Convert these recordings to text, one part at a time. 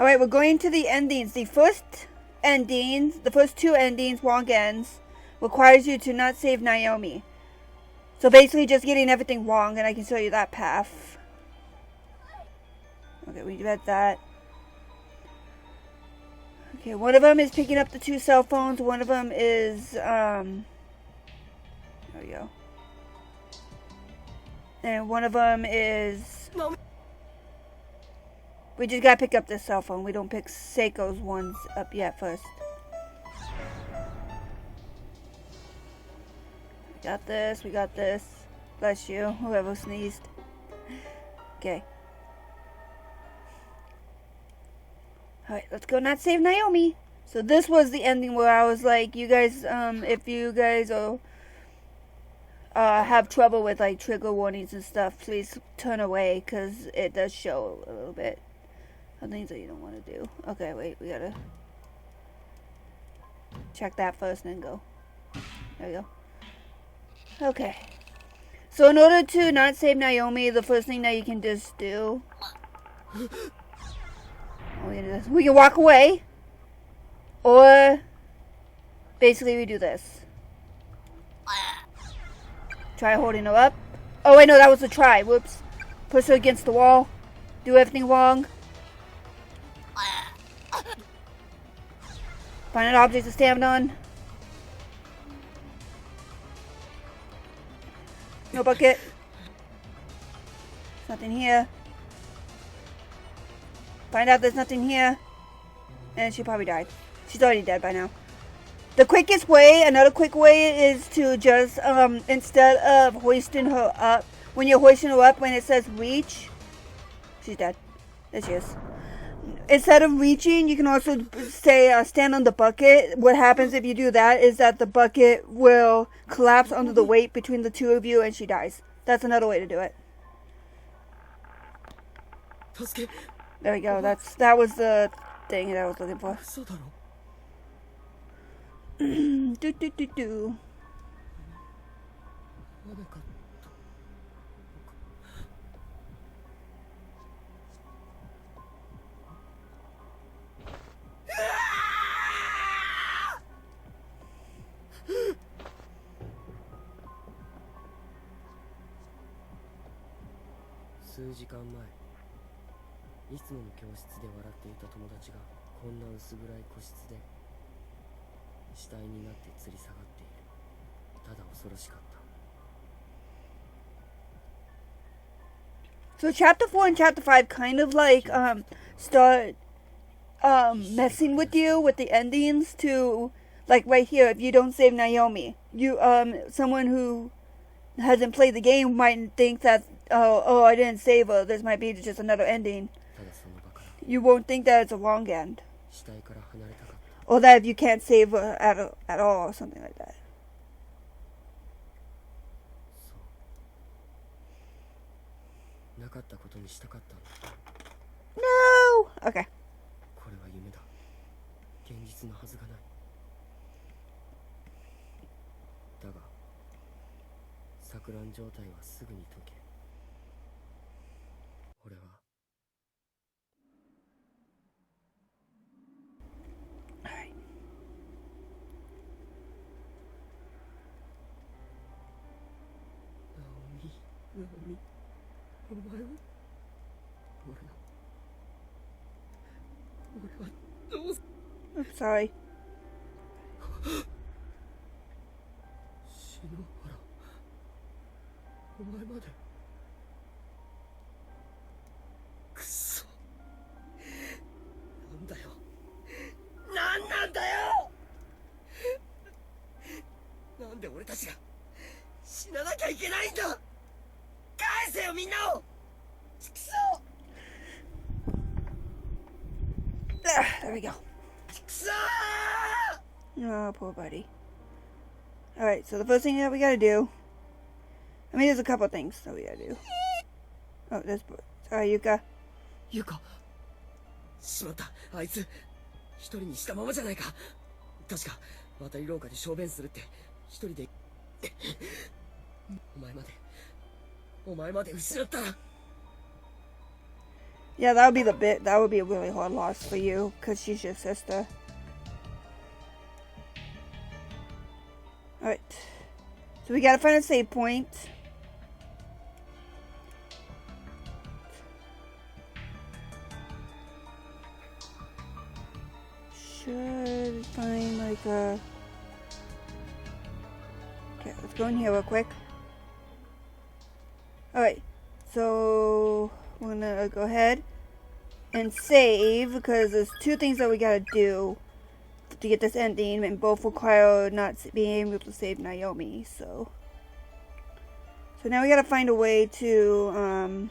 Alright, we're going to the endings. The first two endings, Wong ends, requires you to not save Naomi. So basically just getting everything wrong, and I can show you that path. Okay, we read that. Okay, one of them is picking up the 2 cell phones. One of them is, there we go. And one of them is... We just gotta pick up this cell phone. We don't pick Seiko's ones up yet first. We got this, we got this. Bless you, whoever sneezed. Okay. Alright, let's go not save Naomi. So this was the ending where I was like, you guys, if you guys are, have trouble with like trigger warnings and stuff, please turn away, because it does show a little bit of things that you don't want to do. Okay, wait, we gotta check that first and then go. There we go. Okay. So in order to not save Naomi, the first thing that you can just do... We can walk away, or basically we do this. Try holding her up. Oh wait, no, that was a try. Whoops. Push her against the wall. Do everything wrong. Find an object to stand on. No bucket. There's nothing here. Find out there's nothing here. And she probably died. She's already dead by now. The quickest way, another quick way, is to just, instead of hoisting her up, when you're hoisting her up, when it says reach, she's dead. There she is. Instead of reaching, you can also say, stand on the bucket. What happens if you do that is that the bucket will collapse under the weight between the two of you and she dies. That's another way to do it. There we go. That was the thing that I was looking for. do. 数時間前、いつもの教室で笑っていた友達がこんな薄暗い個室で死体になって吊り下がっている。ただ恐ろしかった。 So chapter 4 and chapter 5 kind of like start messing with you with the endings to, like right here, if you don't save Naomi, you someone who hasn't played the game might think that oh I didn't save her, this might be just another ending. You won't think that it's a wrong end, or that if you can't save her at all or something like that. No. Okay. これは夢だ。現実のはずがない。だが、錯乱状態はすぐに解け、俺はナオミ、お前は俺はどうす I'm sorry. 篠原、お前まで。くそ、なんだよ、なんだよ。なんで俺たちが死ななきゃいけないんだ。返せよみんなを。くそ。 There we go. Oh, poor buddy. Alright, so the first thing that we gotta do... I mean, there's a couple things that we gotta do. Oh, there's... Sorry, Yuka. しまった。あいつ一人にしたままじゃないか。確か渡り廊下で小便するって一人で。お前まで失ったら。Yeah, that would be that would be a really hard loss for you, because she's your sister. Alright. So we gotta find a save point. Should find like a... Okay, let's go in here real quick. Alright, so we're gonna go ahead and save, because there's two things that we gotta do to get this ending, and both require not being able to save Naomi. So now we gotta find a way to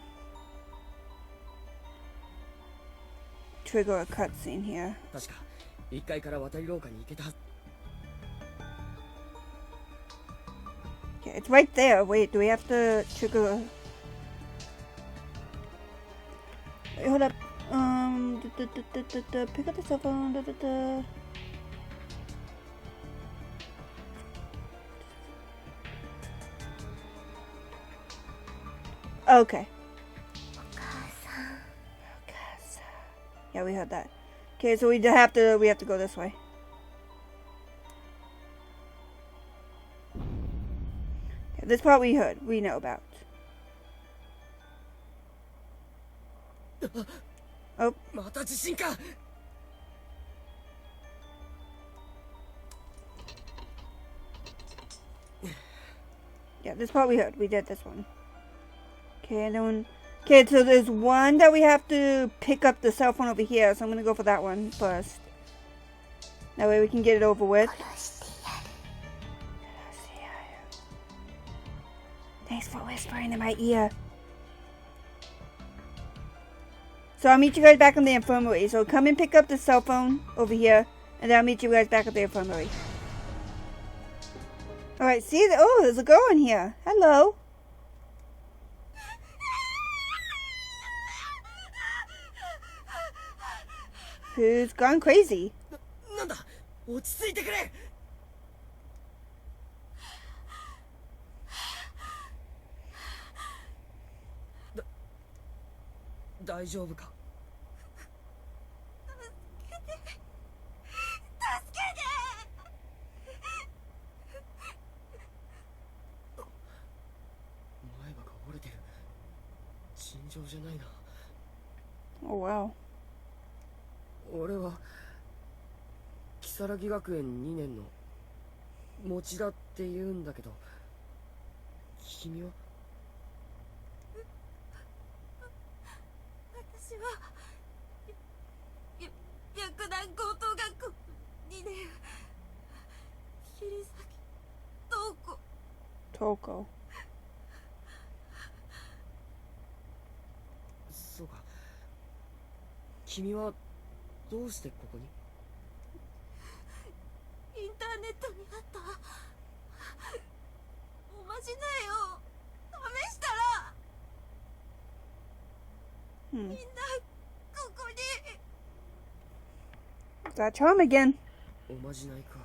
trigger a cutscene here. Okay, it's right there. Wait, do we have to trigger? Wait, hold up. Pick up the cell phone. Okay. Yeah, we heard that. Okay, so we have to go this way. Okay, this part we know about. Oh. Yeah, this part we heard. We did this one. Okay, and then okay, so there's one that we have to pick up the cell phone over here, so I'm gonna go for that one first. That way we can get it over with. Thanks for whispering in my ear. So I'll meet you guys back in the infirmary. So come and pick up the cell phone over here, and then I'll meet you guys back at the infirmary. Alright, see? Oh, there's a girl in here. Hello. Who's gone crazy? Oh wow. 俺は如月学園2年の持田って言うんだけど、君は？私は白檀高等学校2年桐崎東子。そうか。君はどうしてここに？インターネットにあったおまじないを試したら、みんなここに。That charm again. おまじないか。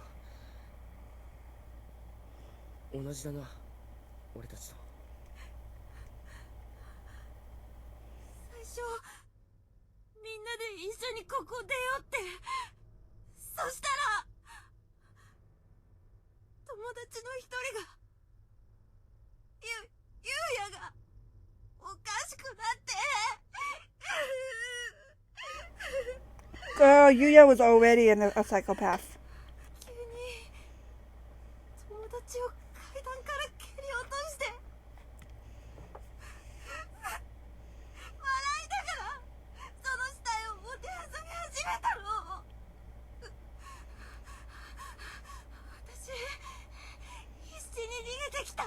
同じだな、俺たちと。最初みんなで一緒にここ出ようって。そしたら友達の一人がゆうやがおかしくなって。Girl, Yuya was already a psychopath. 急に友達を階段から蹴り落として笑いながらその死体をもてあそび始めたの。私必死に逃げてきた。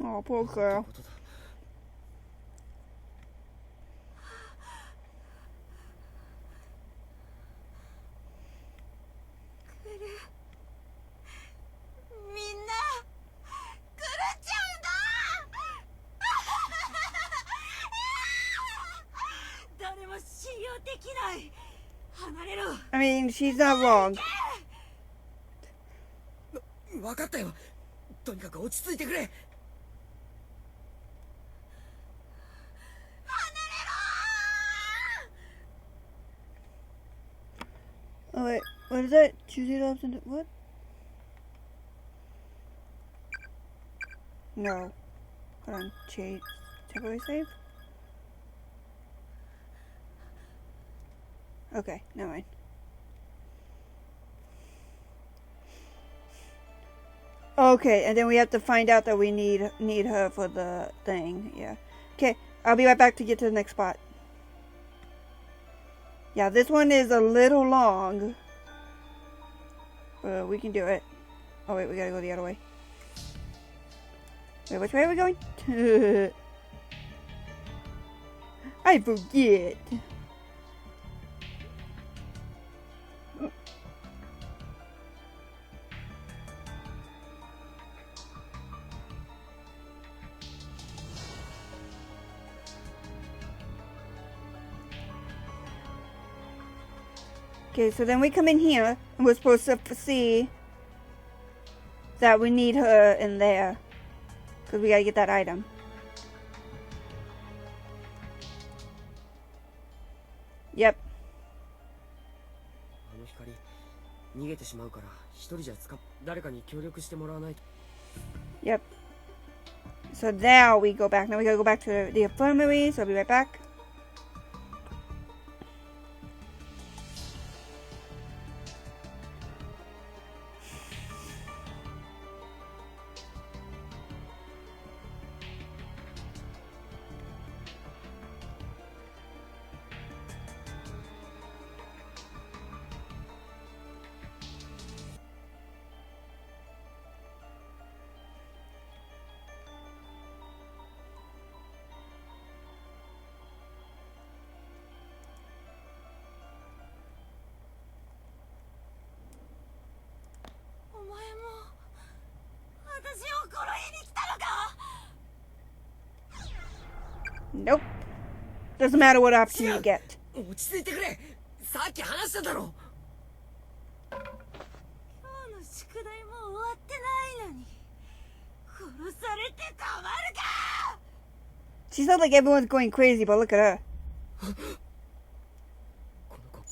Oh, poor girl. みんな狂っちゃうんだ。誰も信用できない。離れろ。 I mean, she's not wrong. 分かったよ。とにかく落ち着いてくれ。離れろ。What is that? Choose your option. What? No. Hold on. Change. Temporary save? Okay, never mind. Okay, and then we have to find out that we need her for the thing. Yeah. Okay, I'll be right back to get to the next spot. Yeah, this one is a little long. But we can do it. Oh wait, we gotta go the other way. Wait, which way are we going? I forget. Okay, so then we come in here, and we're supposed to see that we need her in there. Because we gotta get that item. Yep. あの光、逃げてしまうから、一人じゃ誰かに協力してもらわないと。Yep. So now we go back. Now we gotta go back to the infirmary, so I'll be right back. Nope. Doesn't matter what option you get. 落ち着いてくれ。さっき話しただろ。今日の宿題も終わってないのに殺されてたまるか。 She sounds like everyone's going crazy, but look at her. この子。町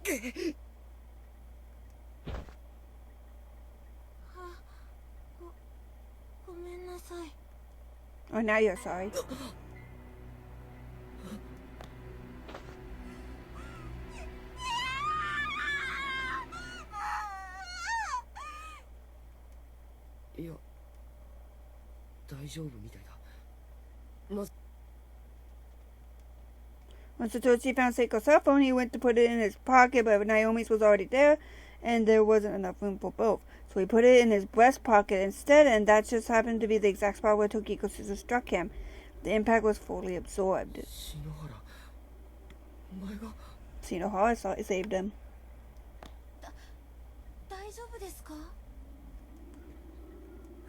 田君。ごめんなさい。 Oh, now you're sorry. いや、大丈夫みたいだ。Once Satoshi found Seiko's cell phone, he went to put it in his pocket, but Naomi's was already there, and there wasn't enough room for both. So he put it in his breast pocket instead, and that just happened to be the exact spot where Tokiko's scissors struck him. The impact was fully absorbed. Shinohara saved him. 大丈夫ですか？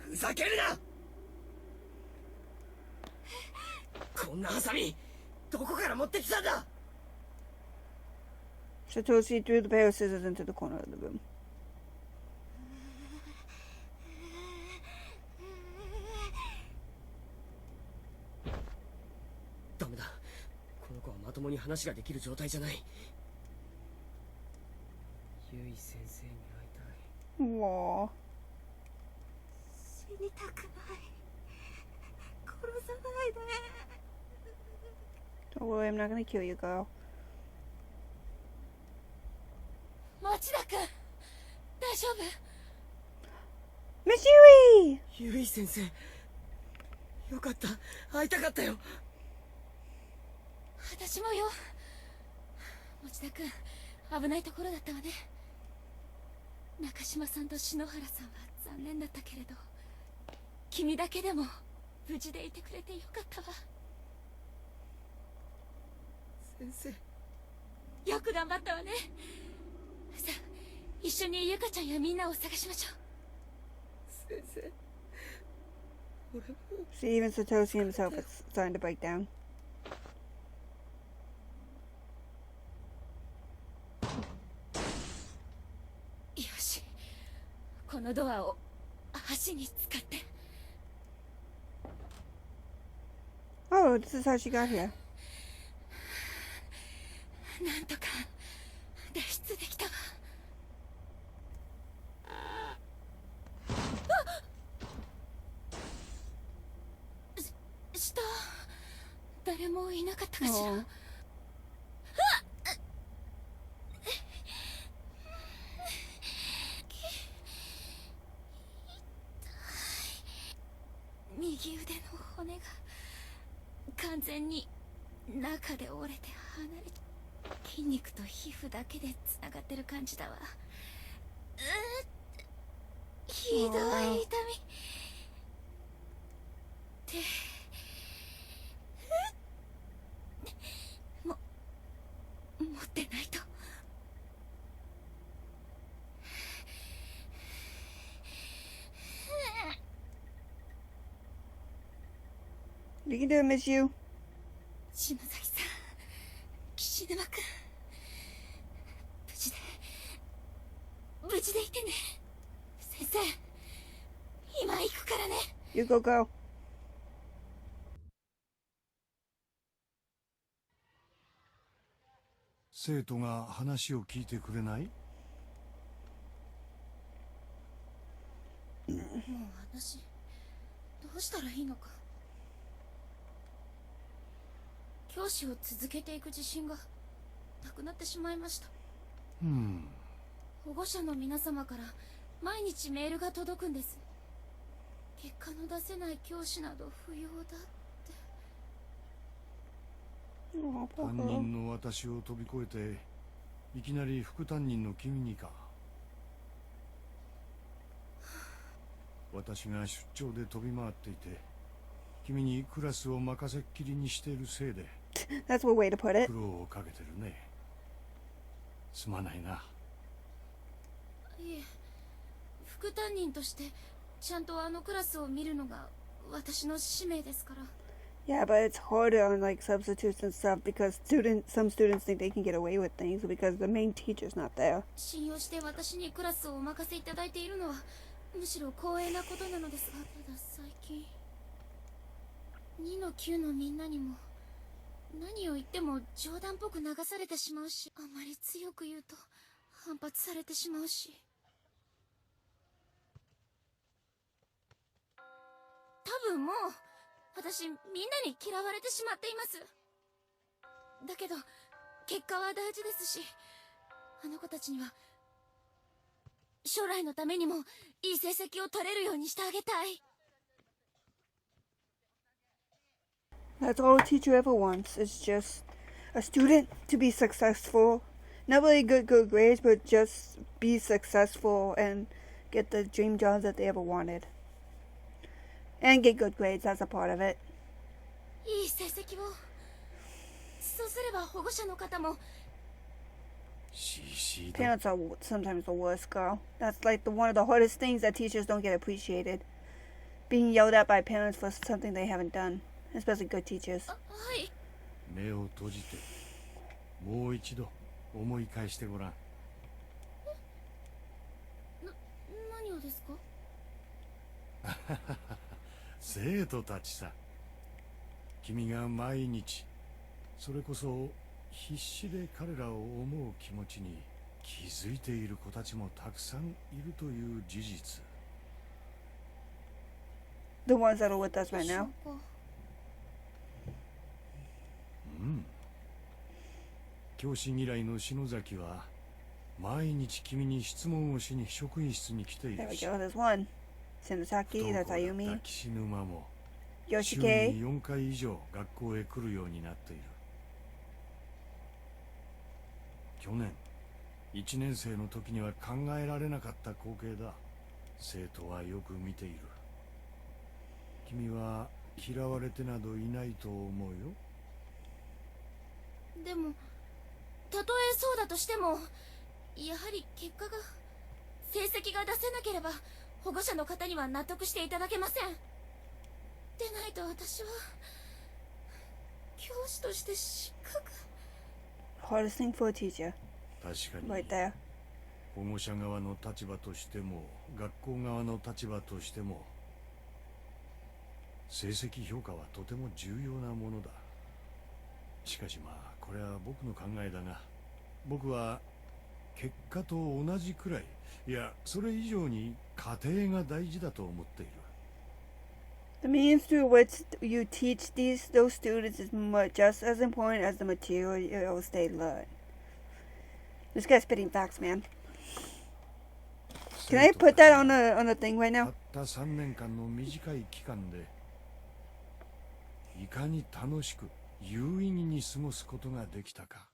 ふざけるな。こんなハサミどこから持ってきたんだ。 Satoshi threw the pair of scissors into the corner of the room. ダメだ。この子はまともに話ができる状態じゃない。ゆい先生に会いたい。Aww. 死にたくない。殺さないで。 Don't worry, I'm not gonna kill you, girl. 町田君、大丈夫？ Miss Yui! ゆい先生、よかった。会いたかったよ。私もよ。町田君、危ないところだったわね。中島さんと篠原さんは残念だったけれど、君だけでも無事でいてくれてよかったわ。先生、よく頑張ったわね。さあ、一緒にゆかちゃんやみんなを探しましょう。先生、俺も。 See, even Satoshi himself is starting to break down. よし、このドアを橋に使って。 Oh, this is how she got here. なんとか脱出できたわ。下誰もいなかったかしら。Oh.右腕の骨が完全に中で折れて離れて、筋肉と皮膚だけでつながってる感じだわ。ひどい痛みって持ってないと。You can do it, Miss You. 島崎さん、岸沼君、無事でいてね。先生、今行くからね。You go, go. 生徒が話を聞いてくれない？もう私、どうしたらいいのか。教師を続けていく自信がなくなってしまいました。保護者の皆様から毎日メールが届くんです。結果の出せない教師など不要だって。 Oh, poor 担 girl. 任の私を飛び越えていきなり副担任の君にか。私が出張で飛び回っていて君にクラスを任せっきりにしているせいで That's one way to put it. 苦労をかけてるね。すまないな。いえ、副担任としてちゃんとあのクラスを見るのが私の使命ですから。 Yeah, but it's harder on like substitutes and stuff because some students think they can get away with things because the main teacher's not there. 信用して私にクラスをお任せいただいているのはむしろ光栄なことなのですが、ただ最近2の9のみんなにも何を言っても冗談っぽく流されてしまうし、あまり強く言うと反発されてしまうし、多分もう私みんなに嫌われてしまっています。だけど結果は大事ですし、あの子たちには将来のためにもいい成績を取れるようにしてあげたい。 That's all a teacher ever wants, is just a student to be successful. Not really good grades, but just be successful and get the dream jobs that they ever wanted. And get good grades, that's a part of it. いい成績を。そうすれば保護者の方も。 CC だ。 Parents are sometimes the worst, girl. That's like one of the hardest things that teachers don't get appreciated. Being yelled at by parents for something they haven't done. Especially good teachers. はい。目を閉じてもう一度思い返してごらん。何をですか？生徒たちさ。君が毎日それこそ必死で彼らを思う気持ちに気づいている子たちもたくさんいるという事実。 The ones that are with us right now. 教師嫌いの篠崎は毎日君に質問をしに職員室に来てい There る we し、 go, there's one. Shinosaki, 不 that's 登校だっ Ayumi. た岸沼も週 Yoshike. に4回以上学校へ来るようになっている。去年1年生の時には考えられなかった光景だ。生徒はよく見ている。君は嫌われてなどいないと思うよ。でもたとえそうだとしても、やはり結果が成績が出せなければ保護者の方には納得していただけません。でないと私は教師として失格。 Hardest thing for a teacher. 確か Right に there. 保護者側の立場としても学校側の立場としても成績評価はとても重要なものだ。しかしまあこれは僕の考えだが、僕は結果と同じくらい、いやそれ以上に過程が大事だと思っている。 The means through which you teach those students is just as important as the materials they learn. This guy's spitting facts, man. Can I put that on the thing right た now? った3年間の短い期間でいかに楽しく有意義に過ごすことができたか。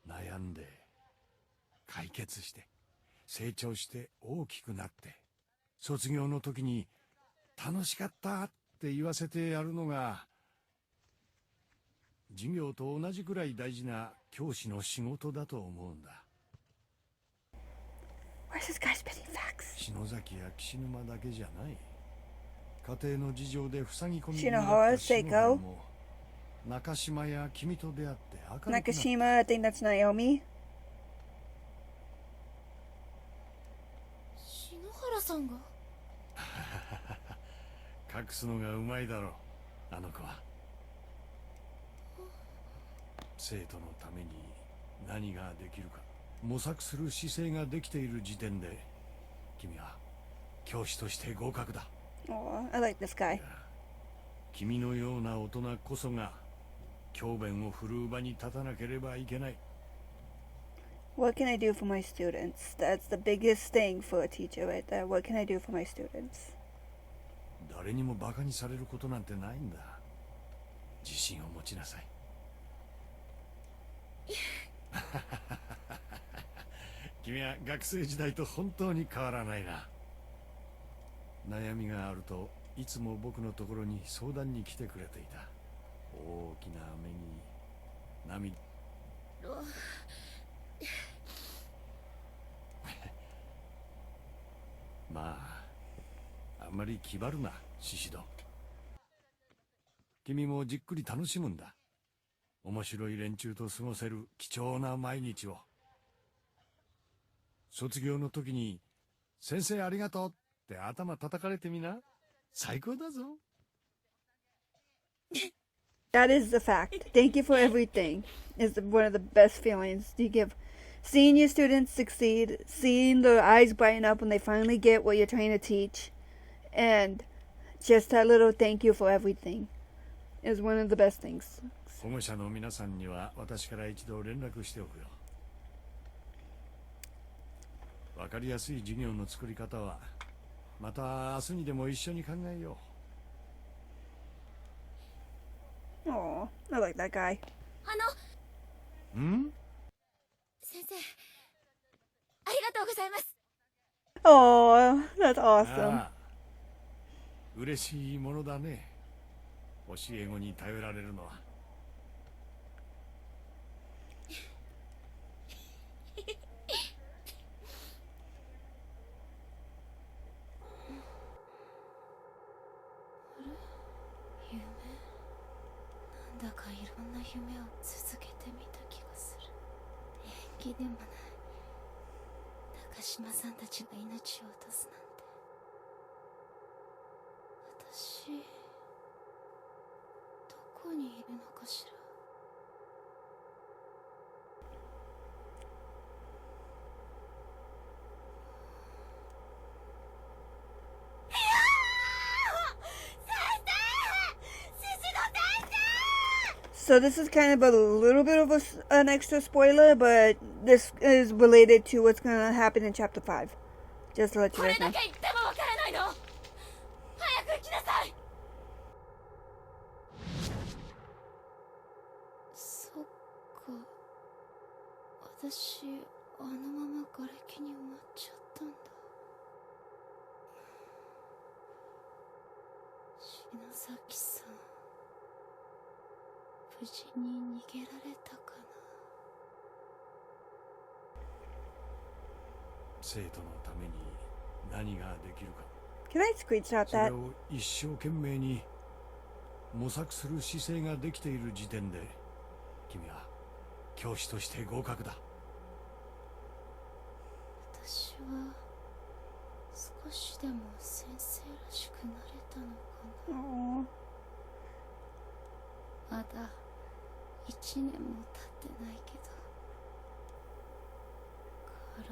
悩んで解決して成長して大きくなって、卒業の時に楽しかったって言わせてやるのが授業と同じくらい大事な教師の仕事だと思うんだ。 Where's this guy spitting facts? 篠崎や岸沼だけじゃない。家庭の事情で塞ぎ込みに篠な原った篠原 Seiko も中島や君と出会って明るくなった。 Nakashima, I think that's Naomi. 篠原さんが。隠すのがうまいだろう、あの子は。生徒のために何ができるか模索する姿勢ができている時点で君は教師として合格だ。 Oh, I like this guy. 君のような大人こそが教鞭を振るう場に立たなければいけない。 What can I do for my students? That's the biggest thing for a teacher right there. What can I do for my students? 誰にもバカにされることなんてないんだ。自信を持ちなさい。君は学生時代と本当に変わらないな。悩みがあるといつも僕のところに相談に来てくれていた。大きな目に涙。まああんまり気張るなシシド。君もじっくり楽しむんだ。面白い連中と過ごせる貴重な毎日を。卒業の時に先生ありがとうって頭叩かれてみな。最高だぞ。 That is the fact. Thank you for everything is one of the best feelings you give. Seeing your students succeed, seeing their eyes brighten up when they finally get what you're trying to teach, and just that little thank you for everything is one of the best things. 保護者の皆さんには私から一度連絡しておくよ。わかりやすい授業の作り方はまた明日にでも一緒に考えよう。 Oh, I like that guy. 先生、ありがとうございます。 Oh, that's awesome. ああ、嬉しいものだね。教え子に頼られるのは。なんだかいろんな夢を続けてみた気がする。縁起でもない。中島さんたちが命を落とすなんて。私、どこにいるのかしら。So this is kind of a little bit of an extra spoiler, but this is related to what's going to happen in Chapter 5. Just to let you guys know. そっか。私、あのまま瓦礫に埋まっちゃったんだ。篠崎さん、無事に逃げられたかな。生徒のために何ができるか。 Can I screenshot それ that? を一生懸命に模索する姿勢ができている時点で君は教師として合格だ。私は少しでも先生らしくくなれたのかな。 Oh. まだ1年も経ってないけど、体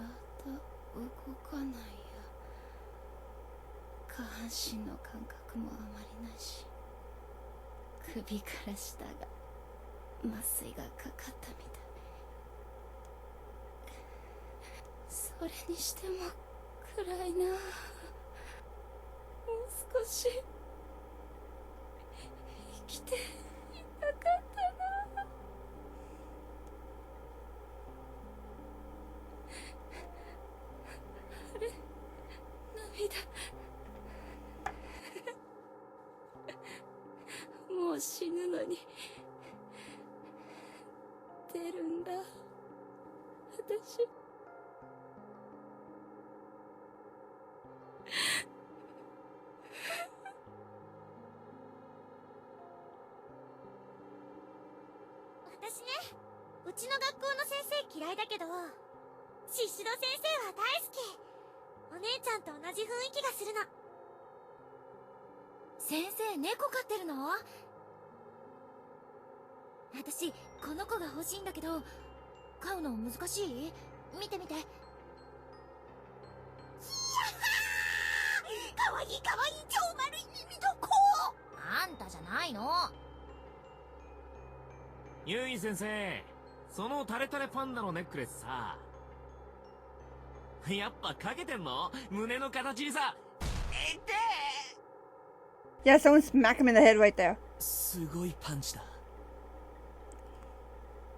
動かないや。下半身の感覚もあまりないし、首から下が麻酔がかかったみたい。それにしても暗いな。もう少し生きていなかったな。あれ、涙。もう死ぬのに出るんだ、私。私ね、うちの学校の先生嫌いだけど、シシド先生は大好き。お姉ちゃんと同じ雰囲気がするの。先生、猫飼ってるの？私、この子が欲しいんだけど、飼うの難しい？見て見て。かわいいかわいい、超丸い耳の子。あんたじゃないの。ゆい先生、そのタレタレパンダのネックレスさ、やっぱかけてんの？胸の形にさ。Yeah, someone smack him in the head right there. すごいパンチだ。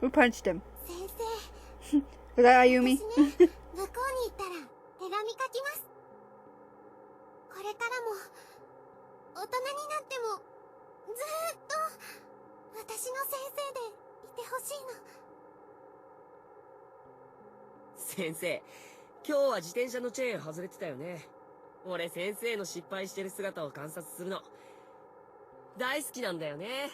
Who punched him? 先生、 Was that Ayumi? 私ね、向こうに行ったら手紙書きます。これからも大人になってもずーっと私の先生でいてほしいの。先生、今日は自転車のチェーン外れてたよね。俺先生の失敗してる姿を観察するの大好きなんだよね。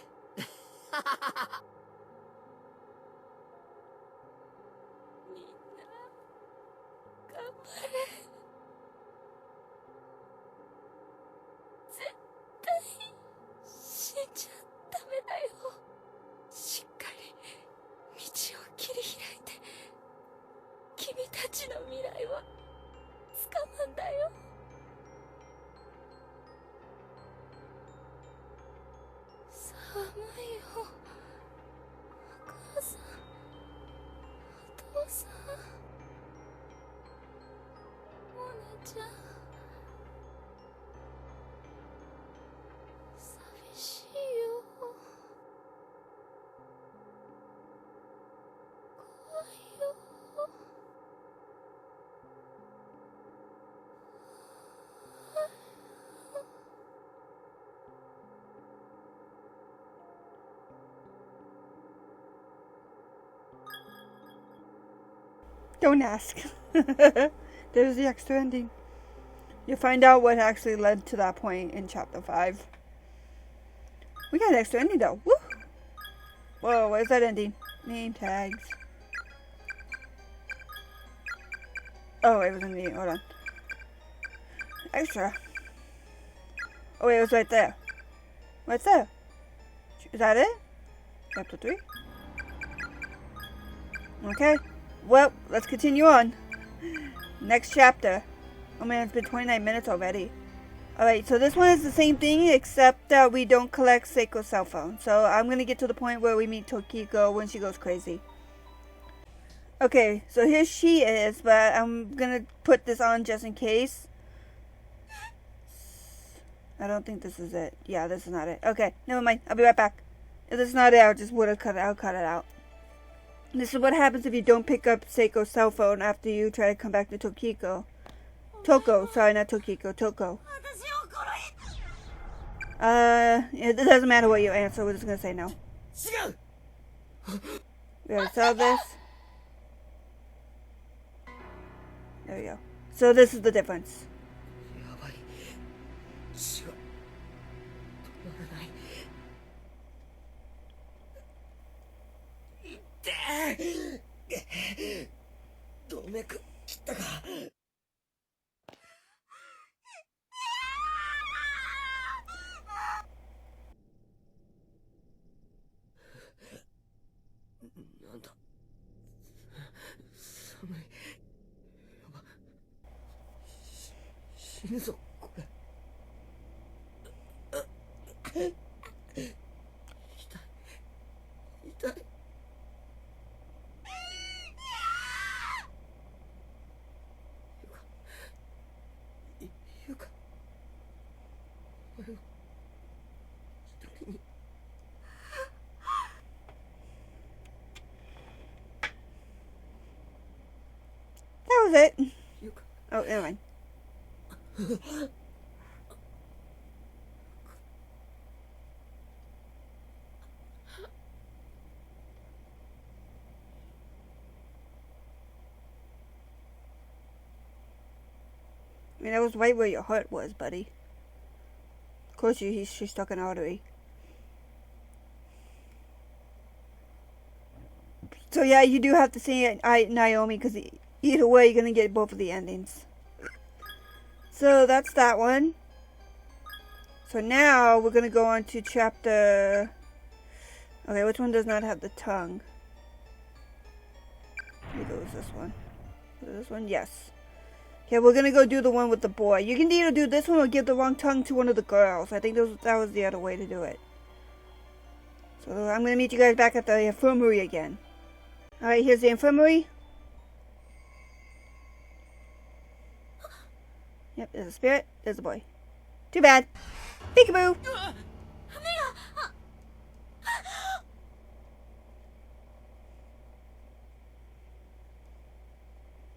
みんな頑張れ。絶対死んじゃダメだよ。しっかり道を切り開いて君たちの未来をつかむんだよ。寒いよ。お母さん、お父さん、お姉ちゃん、寂しいよ。怖いよ。Don't ask. There's the extra ending. You find out what actually led to that point in chapter 5. We got an extra ending though. Woo! Whoa, where's that ending? Name tags. Oh, it was in the. Hold on. Extra. Oh, wait, it was right there. What's there? Is that it? Chapter 3? Okay. Well, let's continue on. Next chapter. Oh man, it's been 29 minutes already. Alright, so this one is the same thing except that we don't collect Seiko's cell phone. So I'm going to get to the point where we meet Tokiko when she goes crazy. Okay, so here she is, but I'm going to put this on just in case. I don't think this is it. Yeah, this is not it. Okay, never mind. I'll be right back. If this is not it, I'll cut it out. This is what happens if you don't pick up Seiko's cell phone after you try to come back to Tokiko. Toko, sorry, not Tokiko, Toko. It doesn't matter what you answer, we're just gonna say no. We gotta solve this. There we go. So this is the difference. やばい。血が止まらない。動脈切ったか。死ぬぞこれ。痛い痛い。ゆかお前を一人に。That was it. ゆか Oh, never mind. I mean, that was right where your heart was, buddy. Of course, she stuck an artery. So yeah, you do have to see Naomi, because either way, you're gonna get both of the endings. So that's that one. So now we're gonna go on to chapter. Okay, which one does not have the tongue? Maybe it was this one. Was it this one? Yes. Okay, we're gonna go do the one with the boy. You can either do this one or give the wrong tongue to one of the girls. I think that was the other way to do it. So I'm gonna meet you guys back at the infirmary again. Alright, here's the infirmary. Yep, there's a spirit. There's a boy. Too bad. Peekaboo!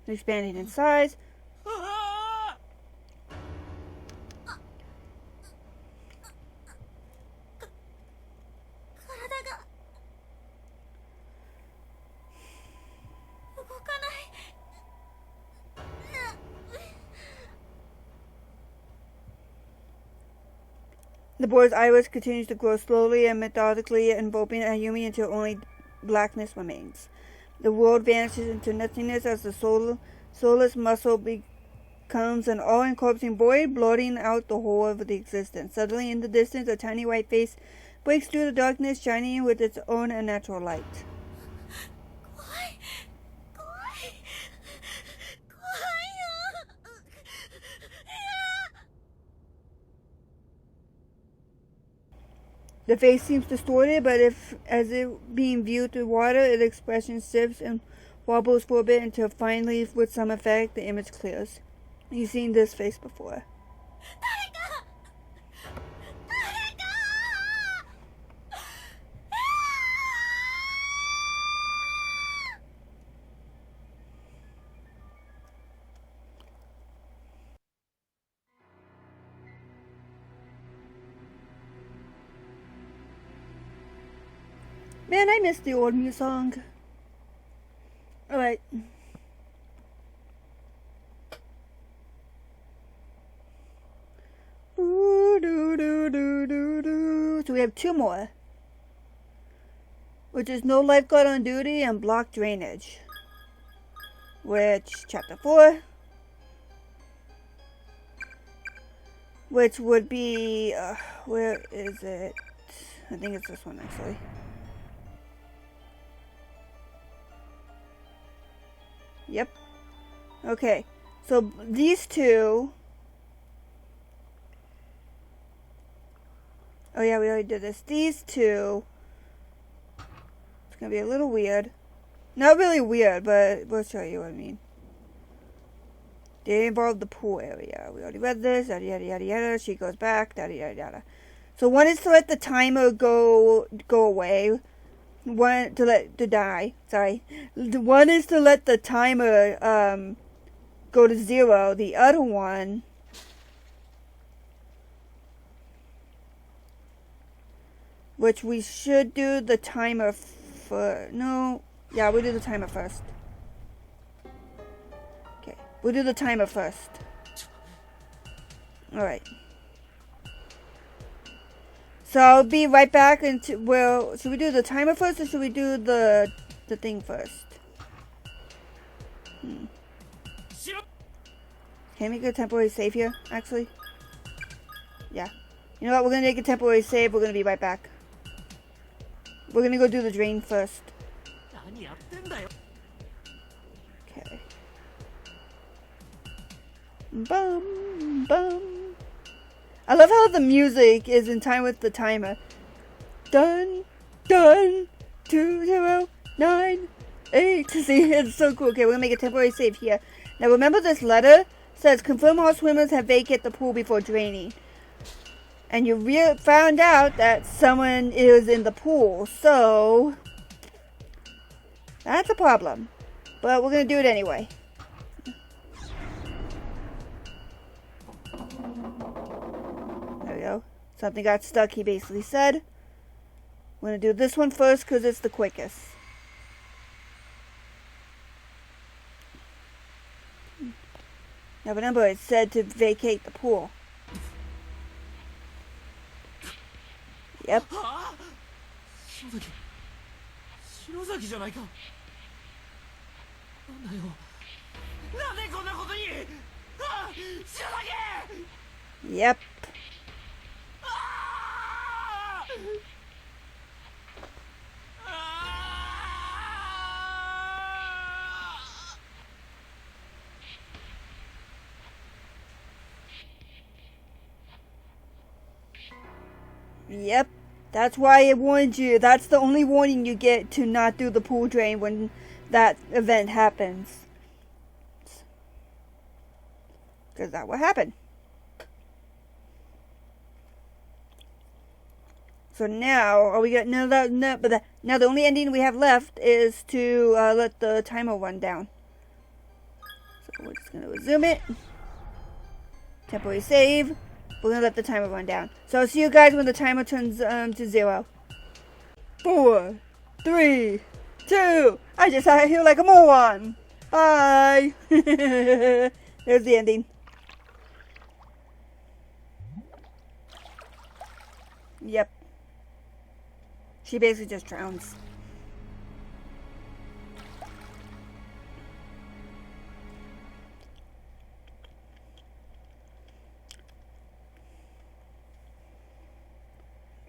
Expanding in size. The boy's iris continues to grow slowly and methodically, enveloping Ayumi until only blackness remains. The world vanishes into nothingness as the soulless muscle becomes an all-encompassing void, blotting out the whole of the existence. Suddenly, in the distance, a tiny white face breaks through the darkness, shining with its own unnatural light. The face seems distorted, but as if being viewed through water, its expression shifts and wobbles for a bit until finally, with some effect, the image clears. You've seen this face before. Man, I miss the old music song. Alright. So we have two more. Which is no lifeguard on duty and block drainage. Which, chapter 4. Which would be, where is it? I think it's this one actually. Yep. Okay. So these two. Oh yeah, we already did this. These two. It's gonna be a little weird. Not really weird, but we'll show you what I mean. They involve the pool area. We already read this. Yada yada yada yada. She goes back. Yada yada yada. So one is to let the timer go away. One to die. Sorry. One is to let the timer go to 0. The other one which we should do the timer for no. Yeah, we'll do the timer first. Okay. We'll do the timer first. Alright. So I'll be right back into, well, should we do the timer first or should we do the thing first? Can we make a temporary save here, actually? Yeah. You know what, we're gonna make a temporary save, we're gonna be right back. We're gonna go do the drain first. Okay. Bum, bum. I love how the music is in time with the timer. Dun, dun, 209. See, it's so cool. Okay, we're gonna make a temporary save here. Now remember this letter says confirm all swimmers have vacated the pool before draining. And you found out that someone is in the pool, so that's a problem. But we're gonna do it anyway. There we go. Something got stuck, he basically said. We're gonna do this one first because it's the quickest. Now remember, it said to vacate the pool. Yep. 篠崎じゃないか。なんだよ。なんでこんなことに。あ、篠崎。 Yep. Yep, that's why I warned you. That's the only warning you get to not do the pool drain when that event happens. Because that will happen. So now, now the only ending we have left is to let the timer run down. So we're just going to resume it. Temporary save. We're going to let the timer run down. So I'll see you guys when the timer turns to 0. 4, 3, 2. I just sat here like a moron. Bye. There's the ending. Yep. She basically just drowns.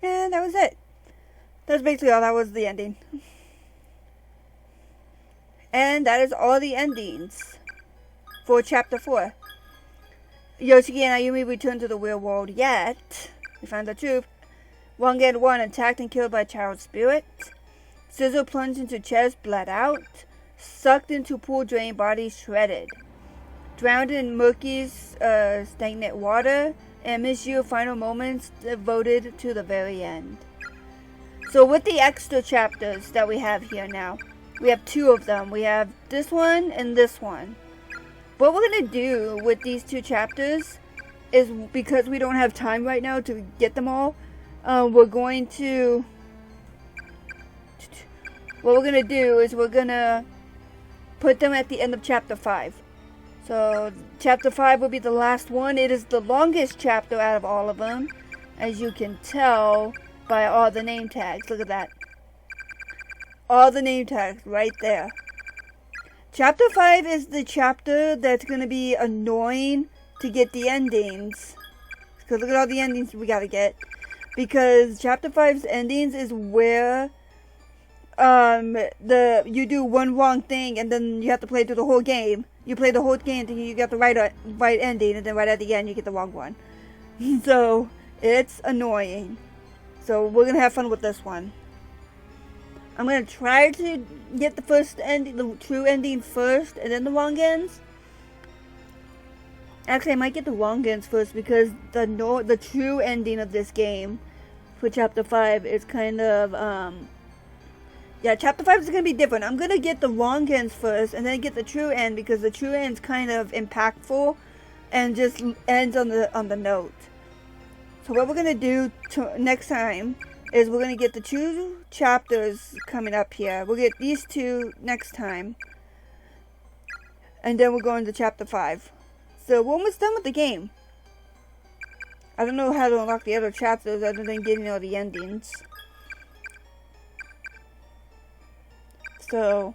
And that was it. That's basically all. That was the ending. And that is all the endings for Chapter 4. Yoshiki and Ayumi return to the real world yet. We find the truth. Wangan 1 attacked and killed by Child's spirit. Scissor plunged into chest, bled out. Sucked into pool drain, body shredded. Drowned in murky, stagnant water. And miss you final moments devoted to the very end. So with the extra chapters that we have here now, we have 2 of them. We have this one and this one. What we're going to do with these 2 chapters is, because we don't have time right now to get them all, we're going to put them at the end of chapter 5. So chapter 5 will be the last one. It is the longest chapter out of all of them, as you can tell by all the name tags. Look at that. All the name tags right there. Chapter 5 is the chapter that's going to be annoying to get the endings. Because look at all the endings we got to get. Because chapter 5's endings is where you do one wrong thing and then you have to play through the whole game. You play the whole game until you get the right ending, and then right at the end you get the wrong one. So it's annoying. So we're gonna have fun with this one. I'm gonna try to get the first ending, the true ending first, and then the wrong ends. Actually, I might get the wrong ends first because the true ending of this game for chapter 5 is kind of yeah, chapter 5 is going to be different. I'm going to get the wrong ends first and then get the true end, because the true end's kind of impactful and just ends on the note. So what we're going to do next time is we're going to get the 2 chapters coming up here. We'll get these 2 next time. And then we're going to chapter 5. So we're almost done with the game. I don't know how to unlock the other chapters other than getting all the endings. So,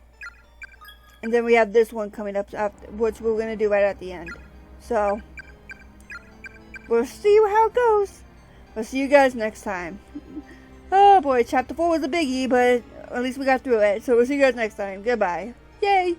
and then we have this one coming up, which we're going to do right at the end. So, we'll see how it goes. We'll see you guys next time. Oh boy, chapter 4 was a biggie, but at least we got through it. So we'll see you guys next time. Goodbye. Yay!